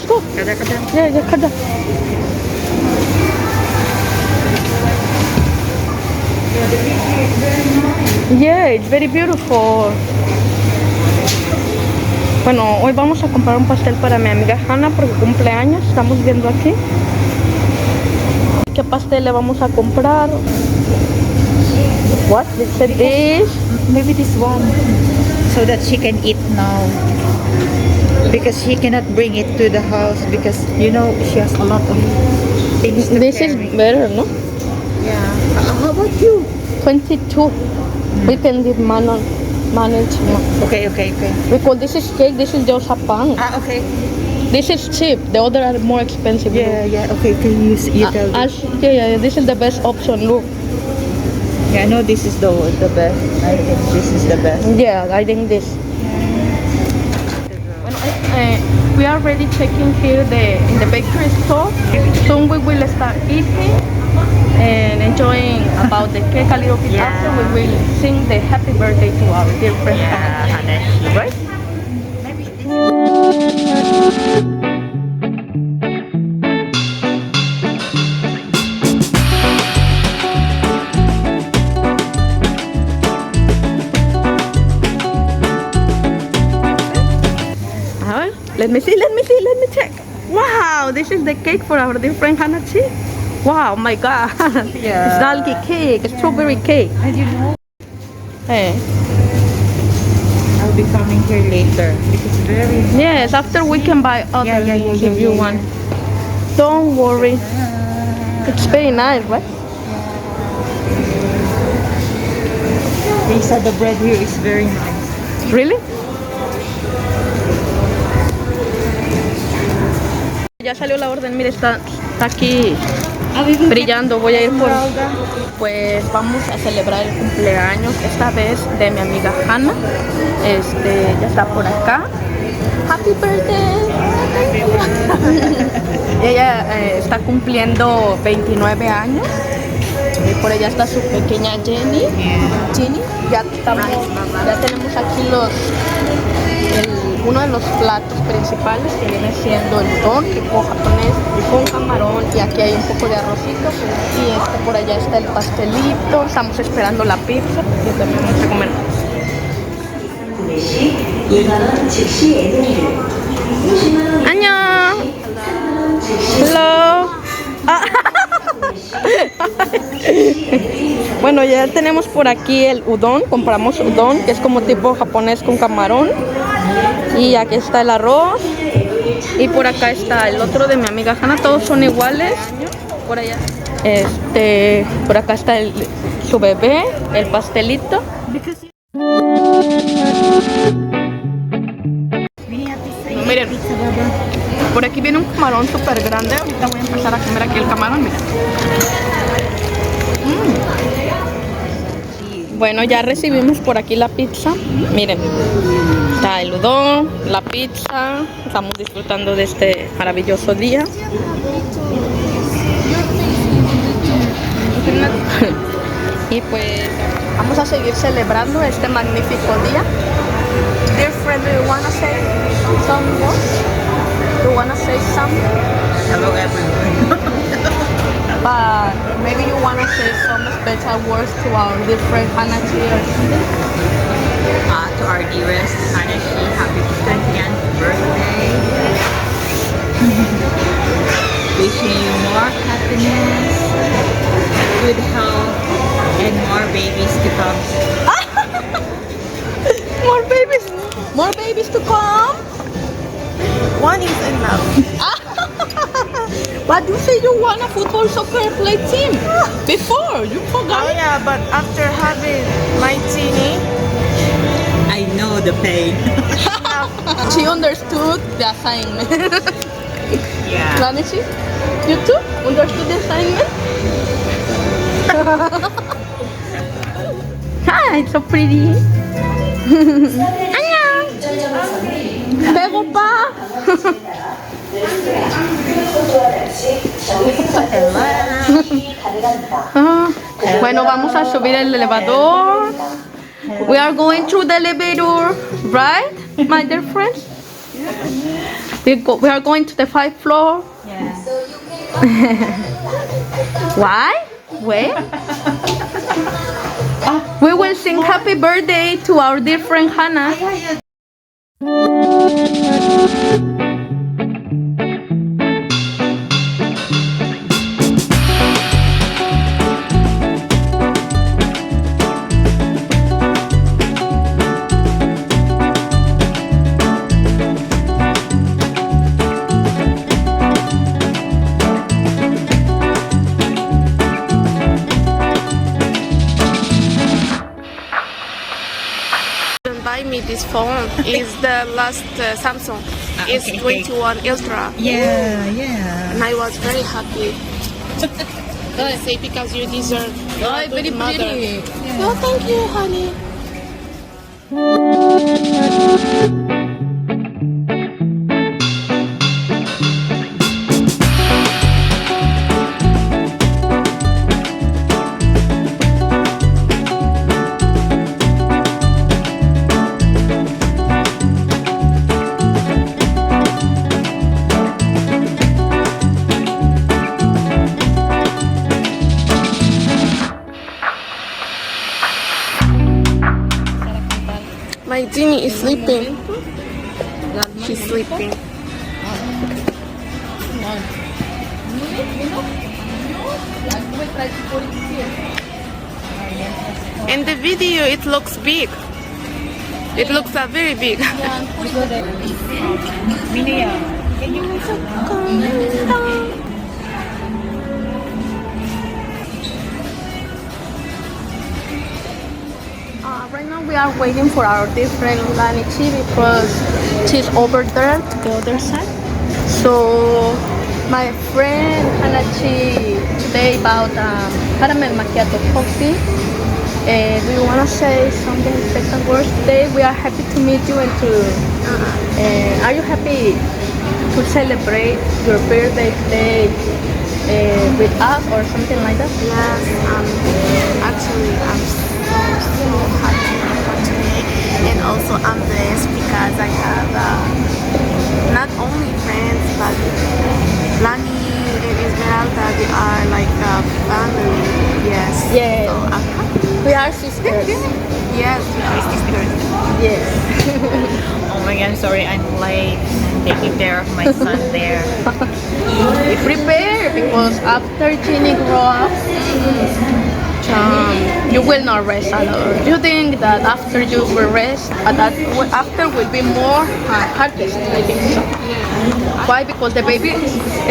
go. Yeah, 가자. Yeah, it's very beautiful. Bueno, hoy vamos a comprar un pastel para mi amiga HANAA porque cumple años. Estamos viendo aquí. ¿Qué pastel le vamos a comprar? What? This? Maybe this one, so that she can eat now. Because she cannot bring it to the house because you know she has a lot of things to This carry. is better, no? Yeah. How about you? 22. We can give manage. Okay. Because this is cake, this is just a pan. Okay. This is cheap. The other are more expensive. Yeah. Okay. Can you tell me? Yeah. This is the best option. Look. Yeah, I know this is the best. I think this is the best. Yeah, I think this. We are already checking here in the bakery store. Soon we will start eating and enjoying about the cake a little bit. After we will sing the happy birthday to our dear friend. HANAA. Right? Let me see, check. Wow, this is the cake for our dear friend HANAA. Wow, my God. Yeah. It's dalgi cake, strawberry cake. And you know, Hey. I'll be coming here later because very. Yes, after we can buy other things if you want. Don't worry. It's very nice, right? They said the bread here is very nice. Really? Ya salió la orden, mire, está aquí brillando. Voy a ir por... Pues vamos a celebrar el cumpleaños, esta vez de mi amiga HANAA. Ya está por acá. Happy birthday. Ella está cumpliendo 29 años. Y por allá está su pequeña Ginny. Ya tenemos aquí uno de los platos principales, que viene siendo el udon, tipo japonés, con camarón, y aquí hay un poco de arrocito, y por allá está el pastelito. Estamos esperando la pizza y también vamos a comer. ¡Año! ¡Hello! Bueno, ya tenemos por aquí el udon. Compramos udon, que es como tipo japonés con camarón. Y aquí está el arroz. Y por acá está el otro de mi amiga HANAA. Todos son iguales. Por allá. Por acá está su bebé, el pastelito. Miren, por aquí viene un camarón súper grande. Ahorita voy a empezar a comer aquí el camarón, miren. Bueno, ya recibimos por aquí la pizza. Miren, está el udon, la pizza. Estamos disfrutando de este maravilloso día. Y pues vamos a seguir celebrando este magnífico día. Dear friend, do you wanna say some words? Do you wanna say something? Hello everyone. But maybe you wanna say some special words to our dear friend HANAA or something? To our dearest HANAA, happy 20th birthday. Wishing you more happiness, good health, and more babies to come. More babies to come. One is enough. But you say you want a football soccer play team before. You Oh forgot. yeah, but after having my teeny, I know the pain. She understood the assignment. Yeah. Vanishi, you too understood the assignment? Hi, it's so pretty. Annyeong. 배고파? Bueno, vamos a subir el elevador. We are going through the elevator, right, my dear friends? We are going to the 5th floor. Yeah. Why? Where? We will sing happy birthday to our dear friend HANAA. Buy me this phone. Is the last Samsung. It's okay. 21 Ultra. Yeah. And I was very happy. I say because you deserve. You're a good mother. Oh, thank you, honey. My Ginny is sleeping. She's sleeping. In the video, it looks big. It looks very big. Right now we are waiting for our different Lanichi because she's over there to the other side. So my friend Hanachi today about caramel macchiato coffee. Do you want to say something special words today? We are happy to meet you and to. Are you happy to celebrate your birthday today with us or something like that? Yes, actually, I'm so happy for today, and also I'm blessed because I have not only friends but Lani and Esmeralda. They are like a family. Yes. Yeah. So I'm happy. We are sisters. Yes, we are sisters. Yes. Oh my God, sorry, I'm late. I'm taking care of my son there. We prepare because after Ginny grow up, you will not rest a lot. Do you think that after you will rest, after will be more hardest? I think so. Why? Because the baby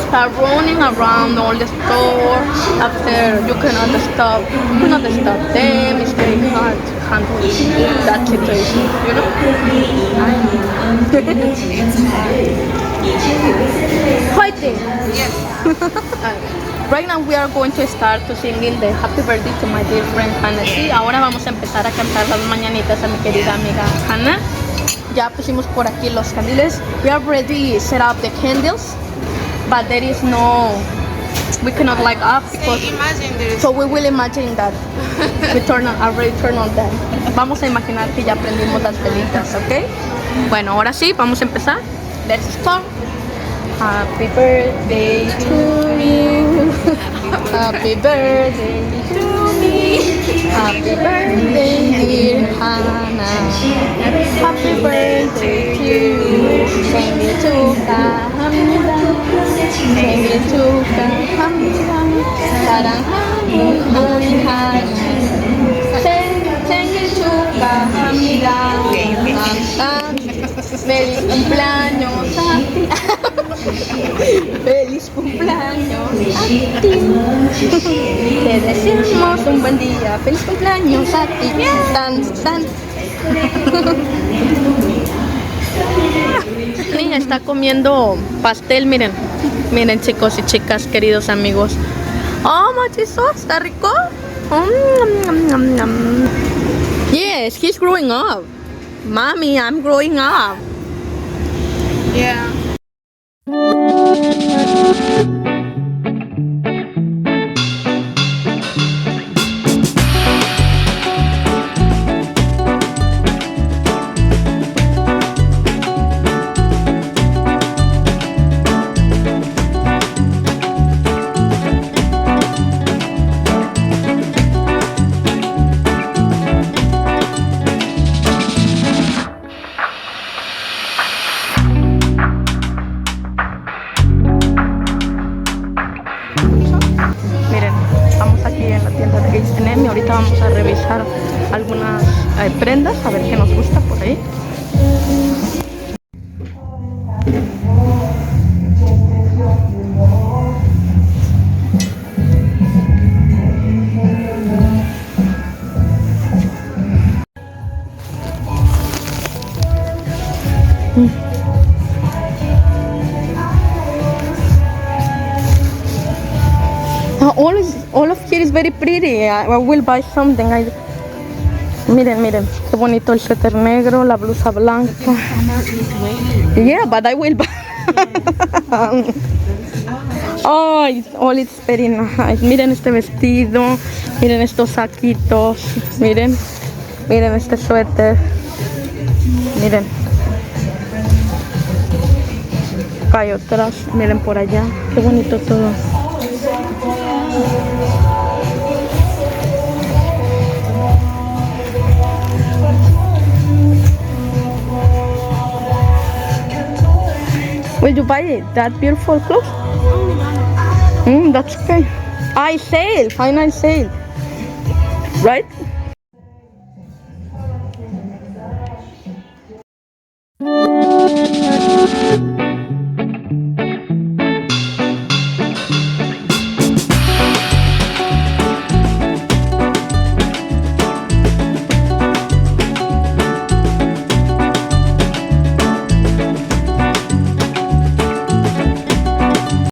start running around all the store. After you cannot stop them. It's very hard to handle that situation. You know. Fighting. Yes. Right now we are going to start to singing the happy birthday to my dear friend HANAA. Sí, ahora vamos a empezar a cantar las mañanitas a mi querida amiga HANAA. Ya pusimos por aquí los candiles. We already set up the candles, but there is no, we cannot light up because. So we will imagine that we already turn on them. Vamos a imaginar que ya prendimos las velitas, ¿ok? Bueno, ahora sí, vamos a empezar. Let's start. Happy birthday to you. Happy birthday to me. Happy birthday, dear HANAA. Happy birthday to you. 생일 축하합니다. 생일 축하합니다. 사랑하는 우리 HANAA. 생일 축하합니다. Feliz cumpleaños a ti. Feliz cumpleaños a ti. Te deseamos un buen día. Feliz cumpleaños a ti. Tan. Niña está comiendo pastel, miren. Miren, chicos y chicas, queridos amigos. Oh, machizo, está rico. Yes, he's growing up. Mommy, I'm growing up. Yeah. algunas prendas, a ver qué nos gusta por ahí. All of here is very pretty. I will buy something. Miren, miren, qué bonito el suéter negro, la blusa blanca. Yeah, but I will buy. Oh, it's very nice. Miren este vestido, miren estos saquitos, miren este suéter, miren. Acá hay otras, miren por allá, qué bonito todo. Will you buy it? That beautiful clothes? That's okay. Sale, final sale.